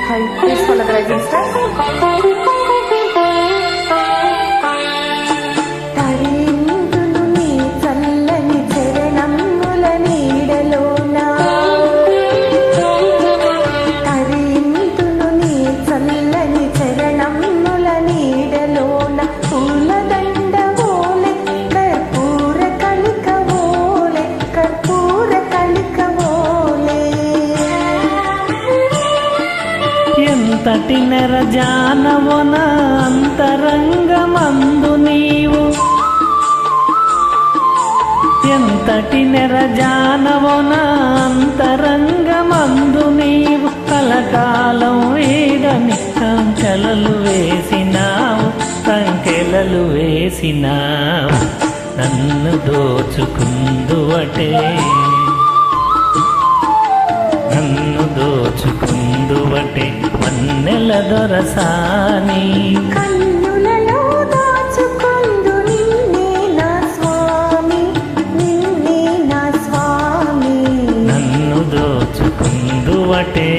Hi, please follow the rising star. తరిందును నీ చల్లని చరణముల నీడలోన తరిందును నీ చల్లని చరణముల నీడలోన పూలదండ ఓలే కర్పూర కలిక ఓలే కర్పూర కలిక ఓలే ఎంతటి నెరజానవన అంతరంగమందు నీవు ఎంతటి నెరజానవన అంతరంగమందు నీవు కలకాలం వీడని సంకెలలు వేసినావు సంకెలలు వేసినావు నన్ను దోచుకుందువటే నన్ను దోచుకుందువటే వన్నెల దొరసాని కన్నులలో దాచుకొందు నిన్నే నా స్వామి నిన్నే నా స్వామి నన్ను దోచుకుందువటే